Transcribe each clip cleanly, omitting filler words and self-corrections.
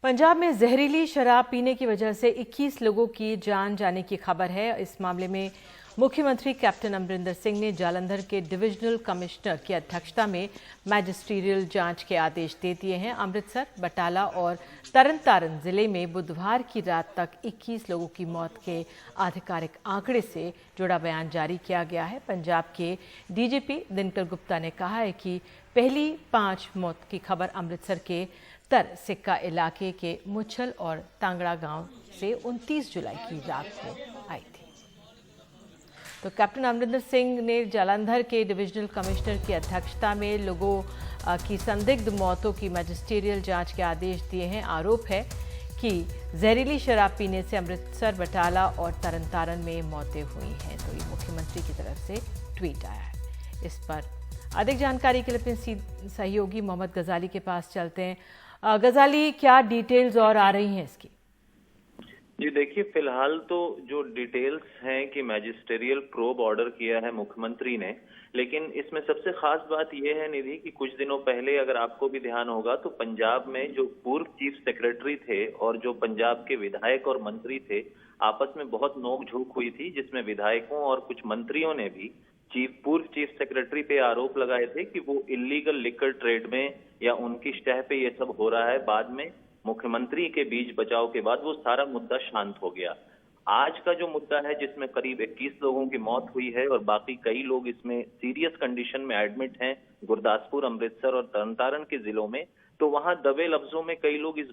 पंजाब में जहरीली शराब पीने की वजह से 21 लोगों की जान जाने की खबर है। इस मामले में मुख्यमंत्री कैप्टन अमरिंदर सिंह ने जालंधर के डिविजनल कमिश्नर की अध्यक्षता में मैजिस्ट्रियल जांच के आदेश दे दिए हैं। अमृतसर, बटाला और तरनतारन जिले में बुधवार की रात तक 21 लोगों की मौत के आधिकारिक आंकड़े से जुड़ा बयान जारी किया गया है। पंजाब के डीजीपी दिनकर गुप्ता ने कहा है कि पहली 5 मौत की खबर अमृतसर के तर सिक्का इलाके के मुच्छल और तांगड़ा गांव से 29 जुलाई की रात को आई थी। तो कैप्टन अमरिंदर सिंह ने जालंधर के डिविजनल कमिश्नर की अध्यक्षता में लोगों की संदिग्ध मौतों की मैजिस्ट्रियल जांच के आदेश दिए हैं। आरोप है कि जहरीली शराब पीने से अमृतसर, बटाला और तरनतारन में मौतें हुई हैं। तो ये मुख्यमंत्री की तरफ से ट्वीट आया है। इस पर अधिक जानकारी के लिए अपने सहयोगी मोहम्मद गजाली के पास चलते हैं। गजाली, क्या डिटेल्स और आ रही हैं इसकी? जी देखिए, फिलहाल तो जो डिटेल्स हैं कि मैजिस्ट्रियल प्रोब ऑर्डर किया है मुख्यमंत्री ने, लेकिन इसमें सबसे खास बात यह है निधि कि कुछ दिनों पहले अगर आपको भी ध्यान होगा तो पंजाब में जो पूर्व चीफ सेक्रेटरी थे और जो पंजाब के विधायक और मंत्री थे, आपस में बहुत नोकझोंक हुई थी, जिसमें विधायकों और कुछ मंत्रियों ने भी पूर्व चीफ सेक्रेटरी पे आरोप लगाए थे कि वो इलीगल लिकर ट्रेड में या उनकी शह पे ये सब हो रहा है। बाद में मुख्यमंत्री के बीच बचाव के बाद वो सारा मुद्दा शांत हो गया। आज का जो मुद्दा है जिसमें करीब 21 लोगों की मौत हुई है और बाकी कई लोग इसमें सीरियस कंडीशन में एडमिट हैं गुरदासपुर, अमृतसर और तरनतारन के जिलों में, तो वहां दबे लफ्जों में कई लोग इस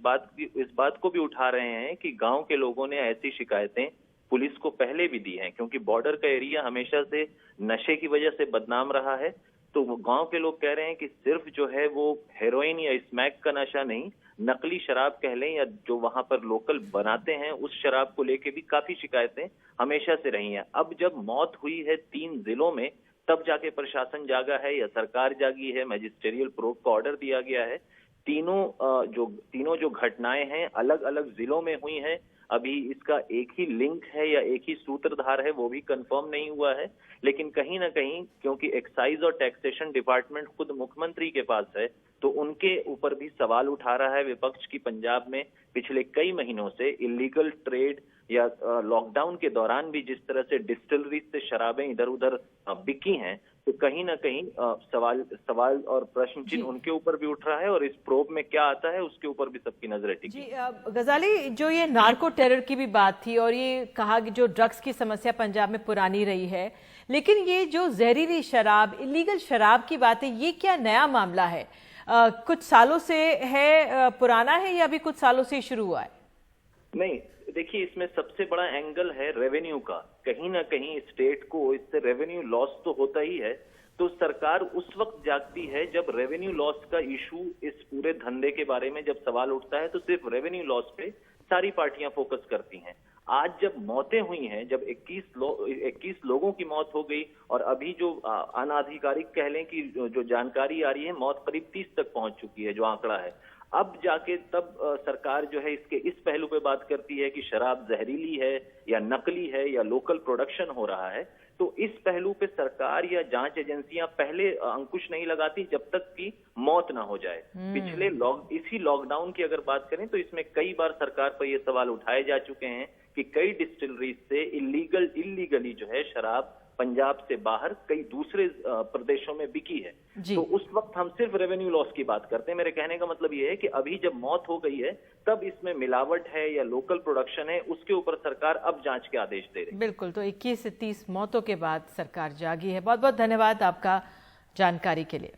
बात को भी उठा रहे हैं कि गांव के लोगों ने ऐसी शिकायतें पुलिस को पहले भी दी हैं, क्योंकि बॉर्डर का एरिया हमेशा से नशे की वजह से बदनाम रहा है। तो वो गांव के लोग कह रहे हैं कि सिर्फ जो है वो हेरोइन या स्मैक का नशा नहीं, नकली शराब कह लें या जो वहां पर लोकल बनाते हैं उस शराब को लेके भी काफी शिकायतें हमेशा से रही हैं। अब जब मौत हुई है 3 जिलों में, तब जाके प्रशासन जागा है या सरकार जागी है, मैजिस्ट्रियल प्रोब का ऑर्डर दिया गया है। तीनों जो घटनाएं हैं अलग अलग जिलों में हुई हैं। अभी इसका एक ही लिंक है या एक ही सूत्रधार है वो भी कंफर्म नहीं हुआ है, लेकिन कहीं ना कहीं क्योंकि एक्साइज और टैक्सेशन डिपार्टमेंट खुद मुख्यमंत्री के पास है, तो उनके ऊपर भी सवाल उठा रहा है विपक्ष की पंजाब में पिछले कई महीनों से इलीगल ट्रेड या लॉकडाउन के दौरान भी जिस तरह से डिस्टिलरी से शराबें इधर उधर बिकी हैं, तो कहीं ना कहीं सवाल और प्रश्न चिन्ह उनके ऊपर भी उठ रहा है और इस प्रोब में क्या आता है उसके ऊपर भी सबकी नजरें टिकी। गजाली, जो ये नार्को टेरर की भी बात थी और ये कहा कि जो ड्रग्स की समस्या पंजाब में पुरानी रही है, लेकिन ये जो जहरीली शराब, इलीगल शराब की बात है, ये क्या नया मामला है? कुछ सालों से है, पुराना है या अभी कुछ सालों से शुरू हुआ है? नहीं, देखिए इसमें सबसे बड़ा एंगल है रेवेन्यू का। कहीं ना कहीं स्टेट को इससे रेवेन्यू लॉस तो होता ही है, तो सरकार उस वक्त जागती है जब रेवेन्यू लॉस का इशू, इस पूरे धंधे के बारे में जब सवाल उठता है तो सिर्फ रेवेन्यू लॉस पे सारी पार्टियां फोकस करती हैं। आज जब मौतें हुई हैं, जब 21 लोगों की मौत हो गई और अभी जो अनाधिकारिक कह लें कि जो जानकारी आ रही है, मौत करीब 30 तक पहुंच चुकी है जो आंकड़ा है, अब जाके तब सरकार जो है इसके इस पहलू पे बात करती है कि शराब जहरीली है या नकली है या लोकल प्रोडक्शन हो रहा है। तो इस पहलू पे सरकार या जांच एजेंसियां पहले अंकुश नहीं लगाती जब तक कि मौत ना हो जाए। इसी लॉकडाउन की अगर बात करें तो इसमें कई बार सरकार पर ये सवाल उठाए जा चुके हैं कि कई डिस्टिलरीज से इलीगली जो है शराब पंजाब से बाहर कई दूसरे प्रदेशों में बिकी है। तो उस वक्त हम सिर्फ रेवेन्यू लॉस की बात करते हैं। मेरे कहने का मतलब ये है कि अभी जब मौत हो गई है तब इसमें मिलावट है या लोकल प्रोडक्शन है, उसके ऊपर सरकार अब जांच के आदेश दे रही है। बिल्कुल, तो 21 से 30 मौतों के बाद सरकार जागी है। बहुत बहुत धन्यवाद आपका जानकारी के लिए।